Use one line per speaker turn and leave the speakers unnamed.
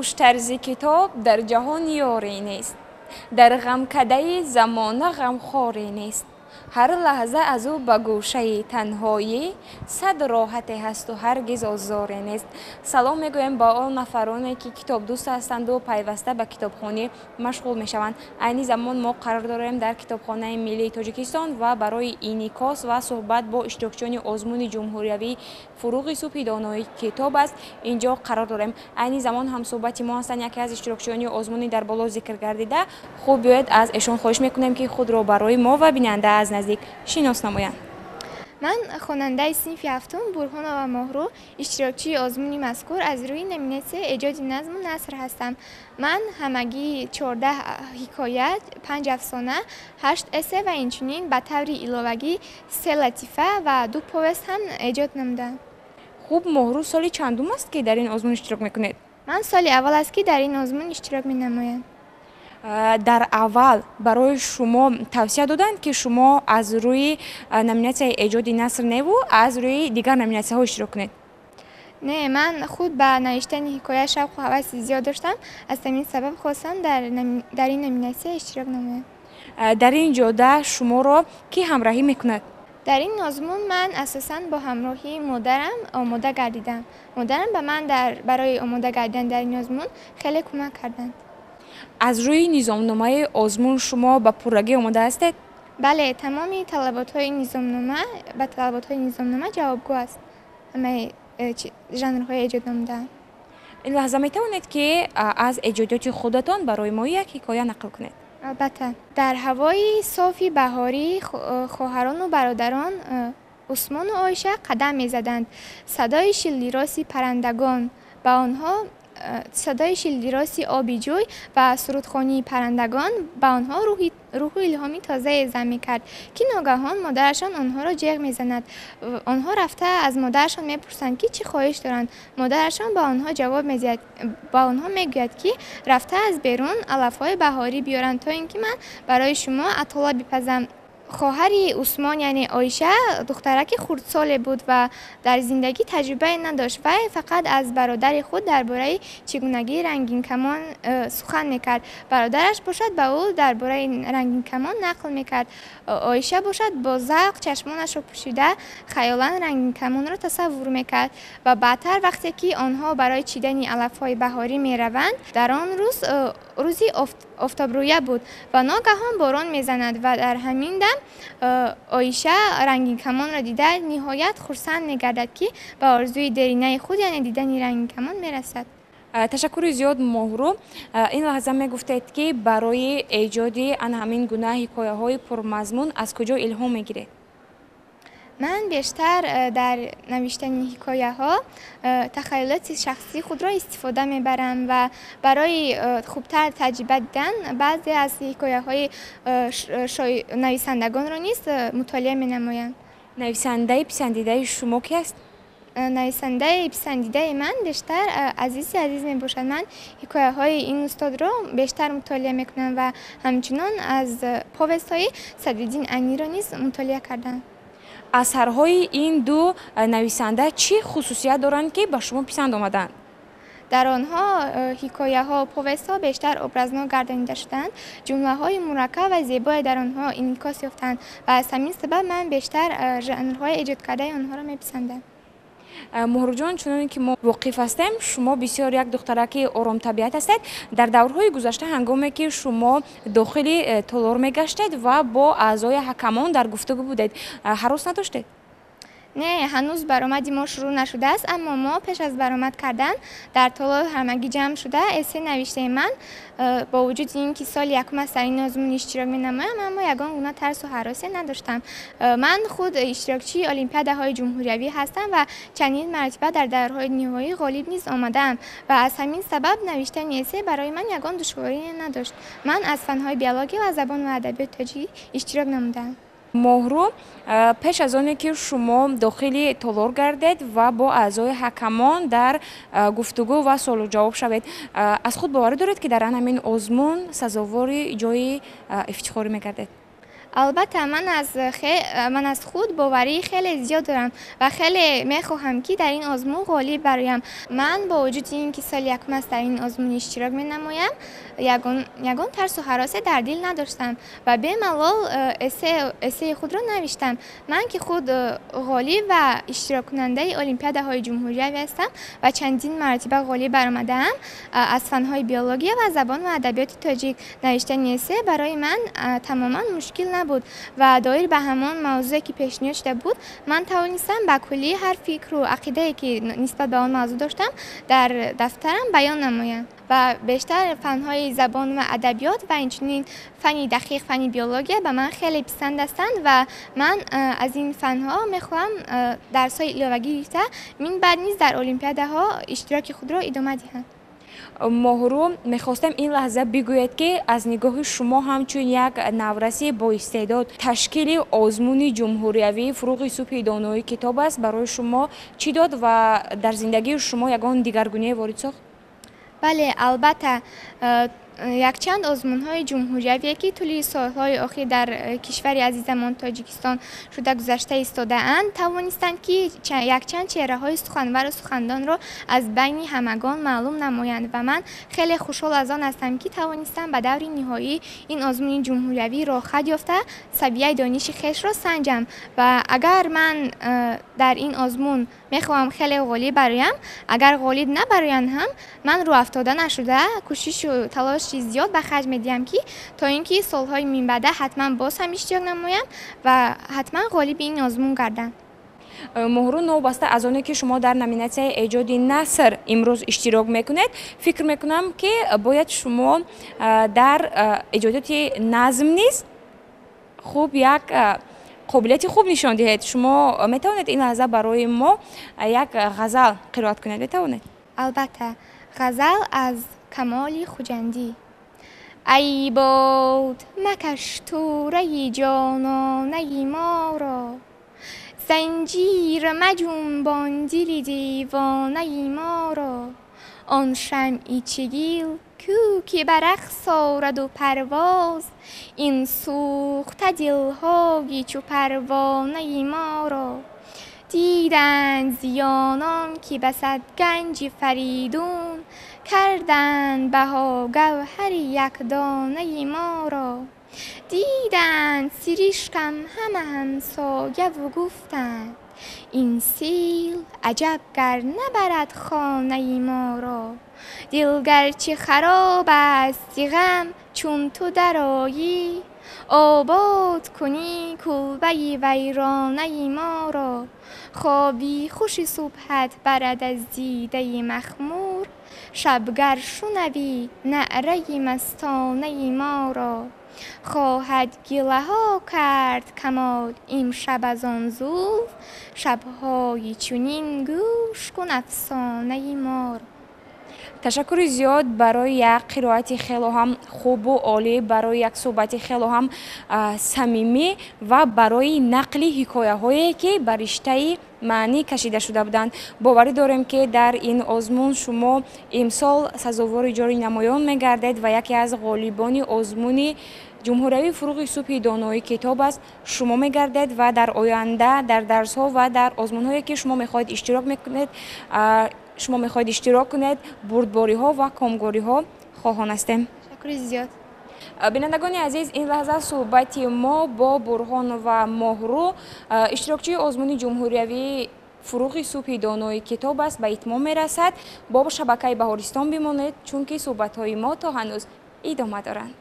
خوشتر ز کتاب در جهان یاری نیست. در غمکده زمانه غمخواری نیست. هر لحظه از او به گوشه تنهایی صد راحتی هست و هرگز آزاری نیست. سلام میگویم با آن نفرانی که کتاب دوست هستند و پیوسته به کتابخوانی مشغول میشوند. این زمان ما قرار داریم در کتابخانه ملی تاجیکستان و برای انعکاس و صحبت با اشتراکچیان آزمون جمهوریوی فروغ صبحی دانایی کتاب است اینجا قرار داریم. این زمان هم صحبت ما هستند یکی از اشتراکچیان آزمونی در بالا ذکر گردیده. خوب بیاید از ایشان خواهش میکنیم که خود را برای ما و بیننده از نزدیک شناس نمایند.
من خواننده صنف هفتم برهان و ماهرو اشتراکچی آزمون مذکور از روی نمینه ایجاد نظم و نثر هستم. من همگی 14 حکایت، 5 افسانه، 8 اسه و اینچنین به طور علاوه‌ای 3 لطیفه و 2 پوست هم ایجاد نمودم.
خوب ماهرو سالی چندم است که در این آزمون اشتراک میکنید؟
من سال اول است که در این آزمون اشتراک مینمایم.
در اول برای شما توصیه دادند که شما از روی نمیناسیون ایجاد نثر نه و از روی دیگر نمیناسیون ها اشتراک کنید؟
نه، من خود به نوشتن حکایت شوق و هوس زیاد داشتم. از همین سبب خواستم در این نمیناسیون اشتراک نمایم. در
این جاده شما را کی همراهی میکند؟
در این آزمون من اساساً با همراهی مادرم آماده گردیدم. مادرم به من برای آماده گردیدن در این آزمون خیلی کمک کردند.
از روی نظامنامه آزمون شما به پررگی آماده هستید؟
بله، تمامی طلبات‌های نظامنامه جوابگو است. همه ژانرهای ایجاد نموده‌ام.
این لحظه می توانید که از ایجادات خودتان برای ما یک حکایه نقل کنید؟
البته. در هوای صافی بهاری خواهران و برادران عثمان و عایشه قدم می‌زدند. صدای شیلدراسی پرندگان به آنها صدای شیلدراسی آبی جوی و سرودخوانی پرندگان به آنها روح الهامی تازه زن می‌کرد که ناگهان مادرشان آنها را جیغ می‌زند. آنها رفته از مادرشان می‌پرسند که چی خواهش دارند. مادرشان به آنها جواب می‌دهد، با آنها میگوید که رفته از بیرون علف‌های بهاری بیارند تا اینکه من برای شما عطا بپزم. خواهری عثمان یعنی عایشه دخترک خردسال بود و در زندگی تجربه نداشت و فقط از برادر خود درباره چگونگی رنگین کمان سخن میکرد. برادرش باشد به او درباره رنگین کمان نقل میکرد. عایشه باشد با ذوق چشمانش را پوشیده خیالاً رنگین کمان را تصور میکرد و بعدتر وقتی که آنها برای چیدن علف‌های بهاری میروند در آن روزی آفتابرویه بود و ناگهان باران میزند و در همین دم عایشه رنگین کمان را دیده نهایت خرسند میگردد که به آرزوی درینه خود یعنی دیدن رنگین کمان میرسد.
تشکر زیاد ماهرو. این لحظه میگفتید که برای ایجاد همین گونه حکایه های پرمضمون از کجا الهام میگیرید؟
من بیشتر در نوشتن حکایه ها تخیلات شخصی خود را استفاده میبرم و برای خوبتر تجربه دیدن بعضی از حکایه های نویسندگان را نیز مطالعه می نمایم.
نویسنده پسندیده شما کی است؟
نویسنده پسندیده من بیشتر عزیز می باشد. من حکایه های این استاد را بیشتر مطالعه میکنم و همچنان از پوست های صدرالدین انی را نیز مطالعه کردم.
اثرهای این دو نویسنده چی خصوصیت دارند که به شما پسند آمدند؟
در آنها حکایه ها و پوست ها بیشتر ابرزناک گردانیده شدند. جمله های مرکب و زیبای در آنها انعکاس یافتند و از همین سبب من بیشتر ژانرهای ایجاد کرده آنها را میپسندم.
ماهرو جان، چون که ما واقف هستیم شما بسیار یک دخترک آرام طبیعت هستید. در دورهای گذشته هنگامی که شما داخل تالار میگشتید و با اعضای حکمان در گفتگو بودید هراس نداشتید؟
نه، هنوز برآمدی ما شروع نشده است، اما ما پیش از برآمد کردن در تالار همگی جمع شده اسه نوشته من با وجود اینکه سال یکم است در این آزمون اشتراک می‌نمایم اما یگان گونه ترس و هراسی نداشتم. من خود اشتراکچی المپیادهای جمهوریوی هستم و چندین مرتبه در دورهای نهایی غالب نیز آمدم و از همین سبب نوشتن اسه برای من یگان دشواری نداشت. من از فن‌های بیولوژی و زبان و ادبیات تاجیک اشتراک نمودم.
ماهرو، پیش از آنی که شما داخل تالار گردید و با اعضای حکمان در گفتگو و سوال و جواب شوید از خود باور دارید که در همین آزمون سزاوار جای افتخاری میگردید؟
البته من از خود باوری خیلی زیاد دارم و خیلی میخواهم که در این آزمون غالب برایم. من با وجود اینکه سال یکم است در این آزمون اشتراک می نمایم، یگان ترس و هراس در دل نداشتم و به ملال اسه خود را نوشتم. من که خود غالب و اشتراک کننده المپیادهای جمهوری هستم و چندین مرتبه غالب برآمده‌ام. از فن‌های بیولوژی و زبان و ادبیات تاجیک نوشتن اسه برای من تماما مشکل نبود و دایر به همان موضوعی که پیشنهاد شده بود من توانستم به کلی هر فکر و عقیده‌ای که نسبت به آن موضوع داشتم در دفترم بیان نمایم و بیشتر فن‌های زبان و ادبیات و همچنین فنی دقیق فنی بیولوژی به من خیلی پسند هستند و من از این فن‌ها می‌خواهم درس‌های علاوه‌ای گرفته من بعد نیز در المپیادها اشتراک خود را ادامه دهم.
ماهرو میخواستم این لحظه بگوید که از نگاه شما همچون یک نورسی با استعداد تشکیل آزمون جمهوریوی فروغ صبح دانایی کتاب است برای شما چی داد و در زندگی شما یگان دیگرگونی وارد ساخت؟
بله البته یک چند آزمون‌های جمهوریوی که طولی سال‌های اخیر در کشور عزیزمان تاجیکستان شده گذشته ایستاده‌اند توانستند که یک چند چهره‌های سخنور و سخندان را از بین همگان معلوم نمایند و من خیلی خوشحال از آن هستم که توانستم به دور نهایی این آزمون جمهوریوی را خط یافته سویه دانش خویش را سنجم و اگر من در این آزمون میخواهم خیلی غالب برایم، اگر غالب نبرایم هم من رو افتاده نشده کوشش و تلاش زیاد به خرج میدیم که تا اینکه سالهای من بعد حتما باز هم اشتراک نمایم و حتما غالب این آزمون گردم.
مهرو نوبسته از آنه که شما در نامیناسیون ایجاد نثر امروز اشتراک میکنید فکر میکنم که باید شما در ایجادات نظم نیز خوب یک قابلیت خوب نشان دهید. شما میتوانید این لحظه برای ما یک غزل قرائت کنید؟ میتوانید؟
البته غزل از کمال خوجندی. ای باد مکش توره جانانه ما را، زنجیر مجنبان دل دیوانه ما را. آن شمعی چگیل کو که بر رقص آرد و پرواز، این سوخته دلهای چو پروانه ما را. دیدند زیانان که به صد گنج فریدون، کردند بها گوهر یک دانه ما را. دیدند سرشکم همه همسایه و گفتند، این سیل عجب گر نبرد خانه ما را. دل گرچه خراب است غم چون تو درآیی، آباد کنی کلبه ویرانه ما را. خوابی خوش صبحت برد از دیده مخمور، شبگر شنوی نعره مستانه ما را. خواهد گله ها کرد کمال امشب از آن زلف، شبهای چنین گوش کن افسانه ما را.
تشکر زیاد برای یک قرائت خیلی هم خوب و عالی، برای یک صحبت خیلی هم صمیمی و برای نقل حکایه هایی که بر رشته معنی کشیده شده بودند. باوری داریم که در این آزمون شما امسال سزاوار جاری نمایان میگردید و یکی از غالبان آزمون جمهوریوی فروغ صبح دانایی کتاب است شما میگردید و در آینده در درس ها و در آزمون هایی که شما میخواهید اشتراک کنید بردباری ها و کامگاری ها خواهان هستیم.
تشکر زیاد.
بینندگان عزیز این لحظه صحبت ما با برهان و ماهرو اشتراکچی آزمون جمهوریوی فروغ صبح دانایی کتاب است به اتمام میرسد. با شبکه بهارستان بمانید چون که صحبت های ما تا هنوز ادامه دارند.